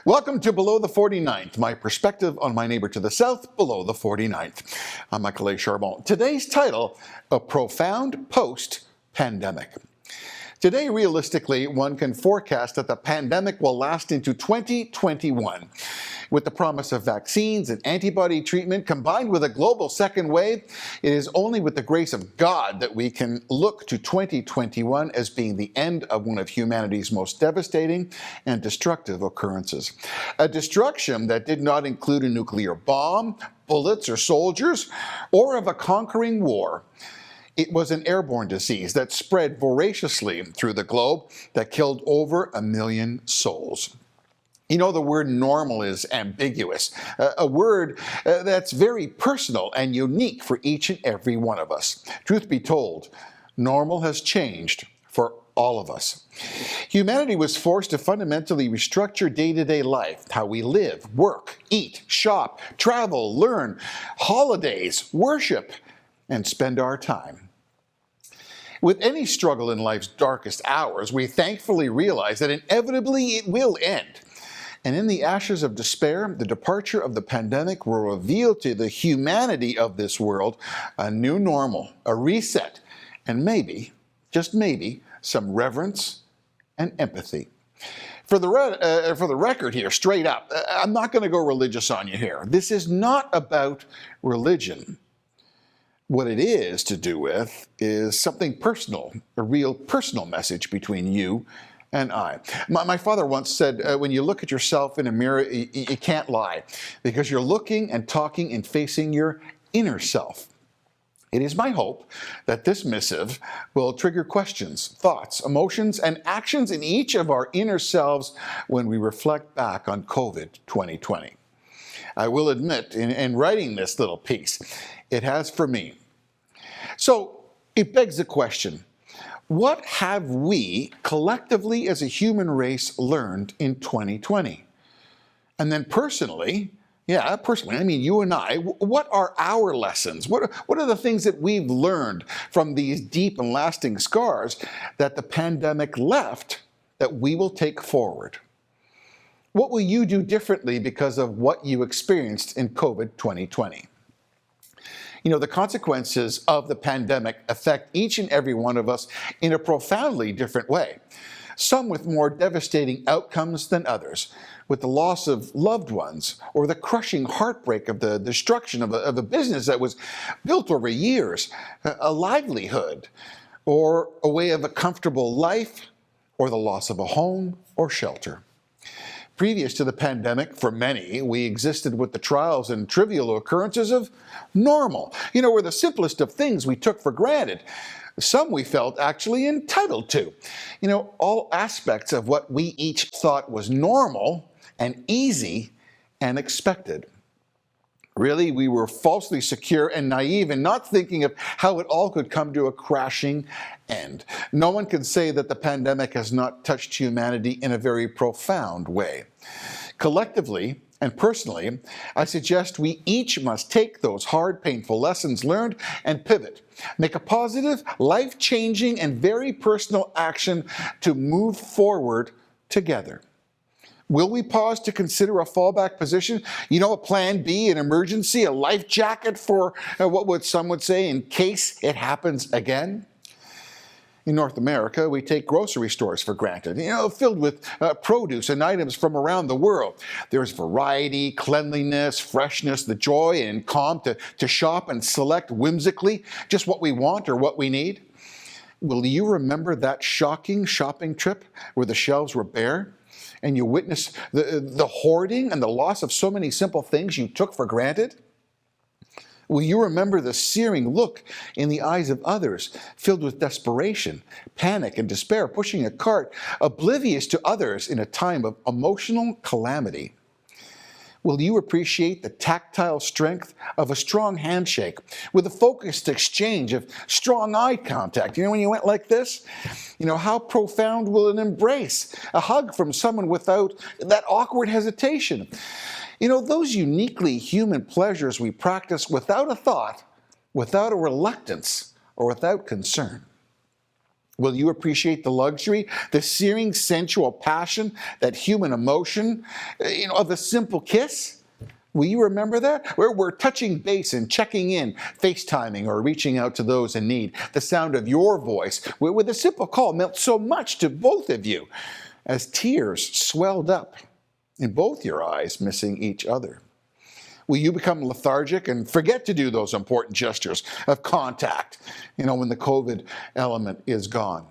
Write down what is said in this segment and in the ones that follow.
Welcome to Below the 49th, my perspective on my neighbor to the south, below the 49th. I'm Michael Charbon. Today's title, A Profound Post-Pandemic. Today, realistically, one can forecast that the pandemic will last into 2021. With the promise of vaccines and antibody treatment combined with a global second wave, it is only with the grace of God that we can look to 2021 as being the end of one of humanity's most devastating and destructive occurrences. A destruction that did not include a nuclear bomb, bullets or soldiers, or of a conquering war. It was an airborne disease that spread voraciously through the globe that killed over 1 million souls. You know, the word normal is ambiguous, a word that's very personal and unique for each and every one of us. Truth be told, normal has changed for all of us. Humanity was forced to fundamentally restructure day-to-day life, how we live, work, eat, shop, travel, learn, holidays, worship, and spend our time. With any struggle in life's darkest hours, we thankfully realize that inevitably it will end. And in the ashes of despair, the departure of the pandemic will reveal to the humanity of this world a new normal, a reset, and maybe, just maybe, some reverence and empathy. For the record here, straight up, I'm not going to go religious on you here. This is not about religion. What it is to do with is something personal, a real personal message between you and I. My father once said, when you look at yourself in a mirror, you can't lie because you're looking and talking and facing your inner self. It is my hope that this missive will trigger questions, thoughts, emotions, and actions in each of our inner selves when we reflect back on COVID 2020. I will admit, in writing this little piece, it has for me. So it begs the question, what have we collectively as a human race learned in 2020? And then personally, I mean you and I, what are our lessons? What are the things that we've learned from these deep and lasting scars that the pandemic left that we will take forward? What will you do differently because of what you experienced in COVID 2020? You know, the consequences of the pandemic affect each and every one of us in a profoundly different way. Some with more devastating outcomes than others, with the loss of loved ones or the crushing heartbreak of the destruction of a business that was built over years, a livelihood, or a way of a comfortable life, or the loss of a home or shelter. Previous to the pandemic, for many, we existed with the trials and trivial occurrences of normal. You know, were the simplest of things we took for granted. Some we felt actually entitled to. You know, all aspects of what we each thought was normal and easy and expected. Really, we were falsely secure and naive and not thinking of how it all could come to a crashing end. No one can say that the pandemic has not touched humanity in a very profound way. Collectively and personally, I suggest we each must take those hard, painful lessons learned and pivot. Make a positive, life-changing, and very personal action to move forward together. Will we pause to consider a fallback position? You know, a plan B, an emergency, a life jacket for some would say in case it happens again? In North America, we take grocery stores for granted, filled with produce and items from around the world. There's variety, cleanliness, freshness, the joy and calm to shop and select whimsically just what we want or what we need. Will you remember that shocking shopping trip where the shelves were bare? And you witness the hoarding and the loss of so many simple things you took for granted? Will you remember the searing look in the eyes of others, filled with desperation, panic, and despair, pushing a cart, oblivious to others in a time of emotional calamity? Will you appreciate the tactile strength of a strong handshake with a focused exchange of strong eye contact? When you went like this, how profound will an embrace, a hug from someone without that awkward hesitation? Those uniquely human pleasures we practice without a thought, without a reluctance, or without concern. Will you appreciate the luxury, the searing sensual passion, that human emotion, of a simple kiss? Will you remember that? Where we're touching base and checking in, FaceTiming or reaching out to those in need. The sound of your voice with a simple call meant so much to both of you as tears swelled up in both your eyes, missing each other. Will you become lethargic and forget to do those important gestures of contact, when the COVID element is gone?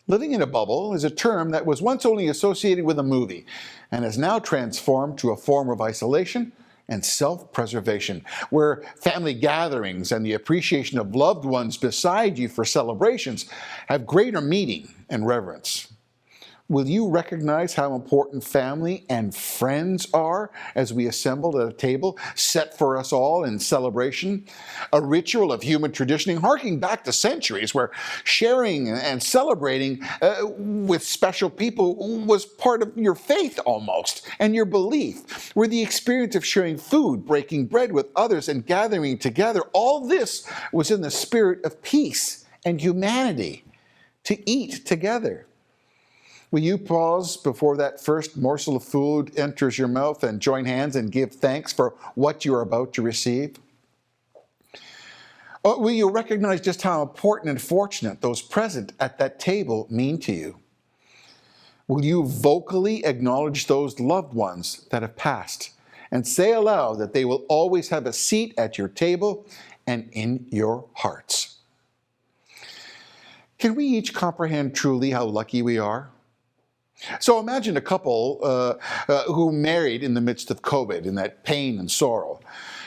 Living in a bubble is a term that was once only associated with a movie and has now transformed to a form of isolation and self-preservation, where family gatherings and the appreciation of loved ones beside you for celebrations have greater meaning and reverence. Will you recognize how important family and friends are as we assemble at a table set for us all in celebration? A ritual of human traditioning harking back to centuries where sharing and celebrating with special people was part of your faith almost and your belief, where the experience of sharing food, breaking bread with others and gathering together, all this was in the spirit of peace and humanity, to eat together. Will you pause before that first morsel of food enters your mouth and join hands and give thanks for what you are about to receive? Or will you recognize just how important and fortunate those present at that table mean to you? Will you vocally acknowledge those loved ones that have passed and say aloud that they will always have a seat at your table and in your hearts? Can we each comprehend truly how lucky we are? So imagine a couple who married in the midst of COVID, in that pain and sorrow.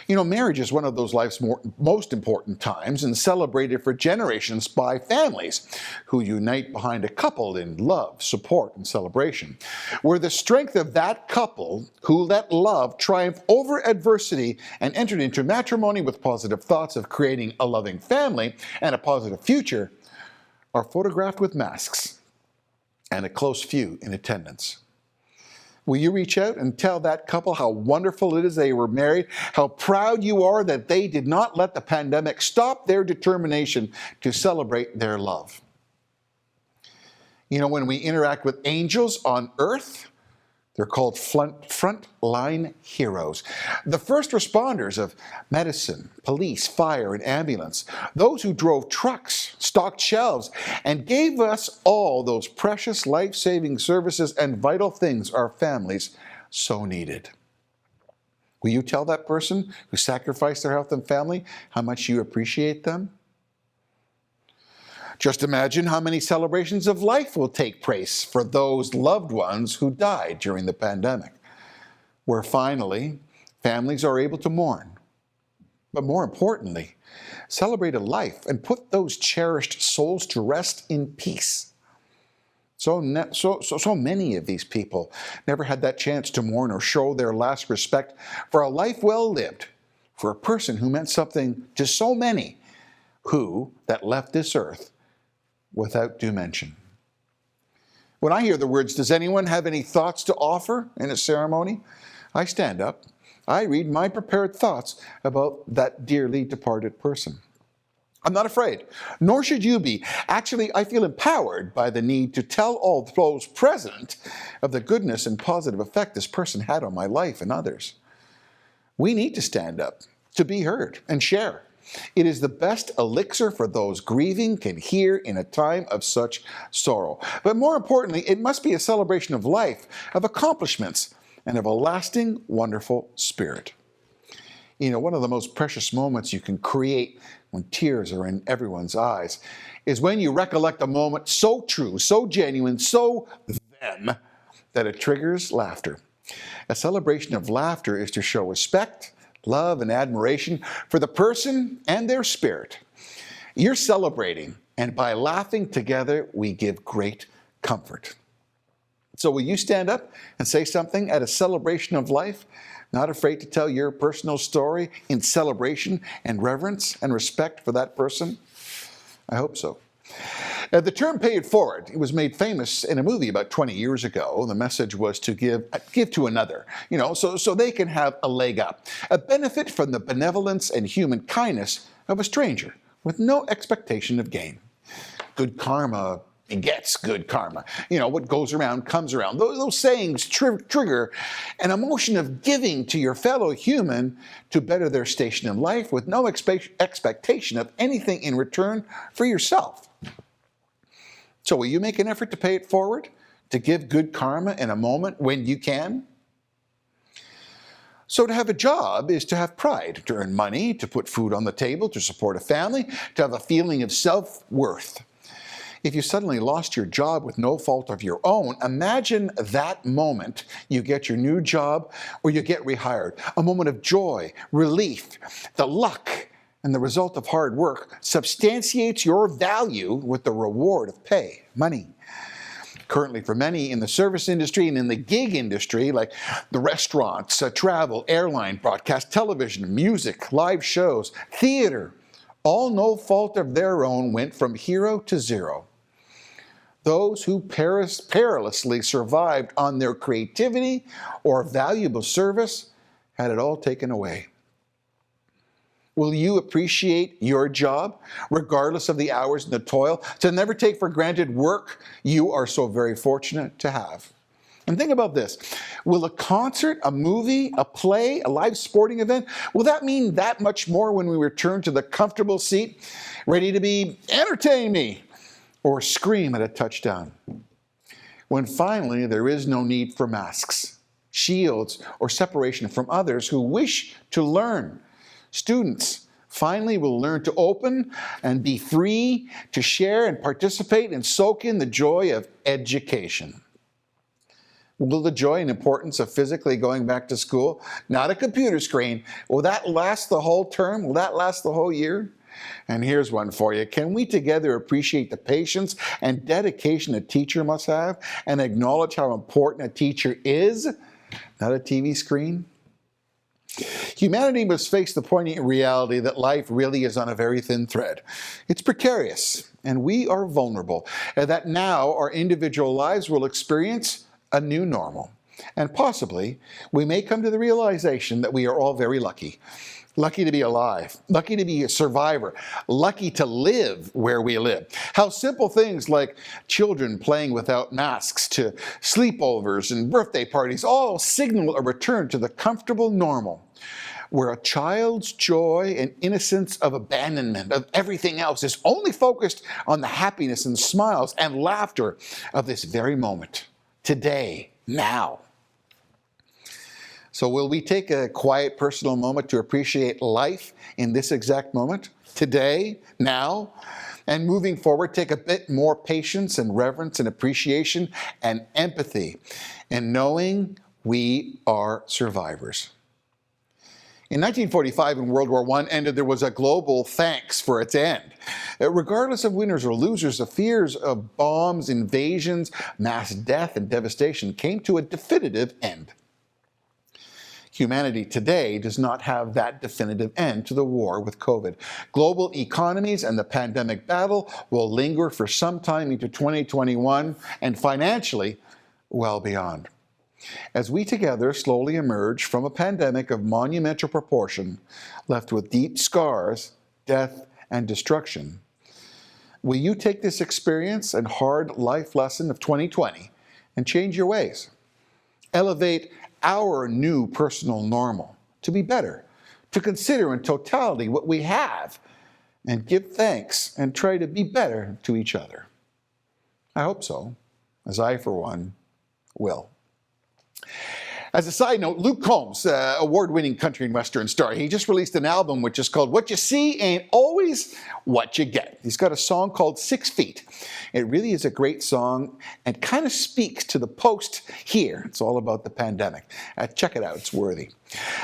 Marriage is one of those life's most important times and celebrated for generations by families who unite behind a couple in love, support, and celebration. Where the strength of that couple who let love triumph over adversity and entered into matrimony with positive thoughts of creating a loving family and a positive future are photographed with masks and a close few in attendance. Will you reach out and tell that couple how wonderful it is they were married, how proud you are that they did not let the pandemic stop their determination to celebrate their love? When we interact with angels on earth, they're called frontline heroes. The first responders of medicine, police, fire, and ambulance. Those who drove trucks, stocked shelves, and gave us all those precious life-saving services and vital things our families so needed. Will you tell that person who sacrificed their health and family how much you appreciate them? Just imagine how many celebrations of life will take place for those loved ones who died during the pandemic, where finally families are able to mourn, but more importantly, celebrate a life and put those cherished souls to rest in peace. So many of these people never had that chance to mourn or show their last respect for a life well lived, for a person who meant something to so many that left this earth without due mention. When I hear the words, "Does anyone have any thoughts to offer?" in a ceremony, I stand up. I read my prepared thoughts about that dearly departed person. I'm not afraid, nor should you be. Actually, I feel empowered by the need to tell all those present of the goodness and positive effect this person had on my life and others. We need to stand up, to be heard, and share. It is the best elixir for those grieving can hear in a time of such sorrow. But more importantly, it must be a celebration of life, of accomplishments, and of a lasting, wonderful spirit. One of the most precious moments you can create when tears are in everyone's eyes is when you recollect a moment so true, so genuine, so them, that it triggers laughter. A celebration of laughter is to show respect, love, and admiration for the person and their spirit. You're celebrating, and by laughing together, we give great comfort. So will you stand up and say something at a celebration of life, not afraid to tell your personal story in celebration and reverence and respect for that person? I hope so. The term "pay it forward" it was made famous in a movie about 20 years ago. The message was to give to another, so they can have a leg up, a benefit from the benevolence and human kindness of a stranger with no expectation of gain. good karma begets good karma. You know, what goes around comes around. Those sayings trigger an emotion of giving to your fellow human to better their station in life with no expectation of anything in return for yourself. So will you make an effort to pay it forward, to give good karma in a moment when you can? So to have a job is to have pride, to earn money, to put food on the table, to support a family, to have a feeling of self-worth. If you suddenly lost your job with no fault of your own, imagine that moment you get your new job or you get rehired. A moment of joy, relief, the luck, and the result of hard work substantiates your value with the reward of pay, money. Currently, for many in the service industry and in the gig industry, like the restaurants, travel, airline, broadcast television, music, live shows, theater, all no fault of their own went from hero to zero. Those who perilously survived on their creativity or valuable service had it all taken away. Will you appreciate your job, regardless of the hours and the toil, to never take for granted work you are so very fortunate to have? And think about this. Will a concert, a movie, a play, a live sporting event, will that mean that much more when we return to the comfortable seat, ready to be entertain me, or scream at a touchdown? When finally there is no need for masks, shields, or separation from others who wish to learn. Students finally will learn to open and be free to share and participate and soak in the joy of education. Will the joy and importance of physically going back to school, not a computer screen, will that last the whole term? Will that last the whole year? And here's one for you. Can we together appreciate the patience and dedication a teacher must have and acknowledge how important a teacher is, not a TV screen? Humanity must face the poignant reality that life really is on a very thin thread. It's precarious, and we are vulnerable, and that now our individual lives will experience a new normal. And possibly, we may come to the realization that we are all very lucky. Lucky to be alive, lucky to be a survivor, lucky to live where we live. How simple things like children playing without masks to sleepovers and birthday parties all signal a return to the comfortable normal, where a child's joy and innocence of abandonment of everything else is only focused on the happiness and smiles and laughter of this very moment, today, now. So will we take a quiet personal moment to appreciate life in this exact moment, today, now, and moving forward, take a bit more patience and reverence and appreciation and empathy in knowing we are survivors. In 1945, when World War I ended, there was a global thanks for its end. Regardless of winners or losers, the fears of bombs, invasions, mass death, and devastation came to a definitive end. Humanity today does not have that definitive end to the war with COVID. Global economies and the pandemic battle will linger for some time into 2021 and financially well beyond. As we together slowly emerge from a pandemic of monumental proportion, left with deep scars, death, and destruction, will you take this experience and hard life lesson of 2020 and change your ways? Elevate our new personal normal to be better, to consider in totality what we have, and give thanks and try to be better to each other. I hope so, as I, for one, will. As a side note, Luke Combs, award-winning country and western star, he just released an album which is called What You See Ain't Always What You Get. He's got a song called 6 Feet. It really is a great song and kind of speaks to the post here. It's all about the pandemic. Check it out, it's worthy.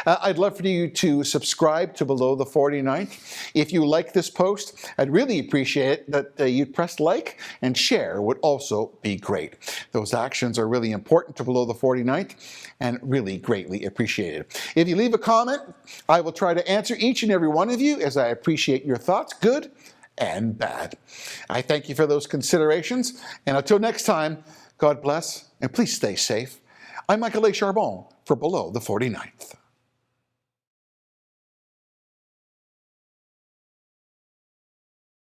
I'd love for you to subscribe to Below the 49th. If you like this post, I'd really appreciate it that you'd press like and share would also be great. Those actions are really important to Below the 49th and really greatly appreciated. If you leave a comment, I will try to answer each and every one of you as I appreciate your thoughts, good and bad. I thank you for those considerations, and until next time, God bless and please stay safe. I'm Michael A. Charbon for Below the 49th.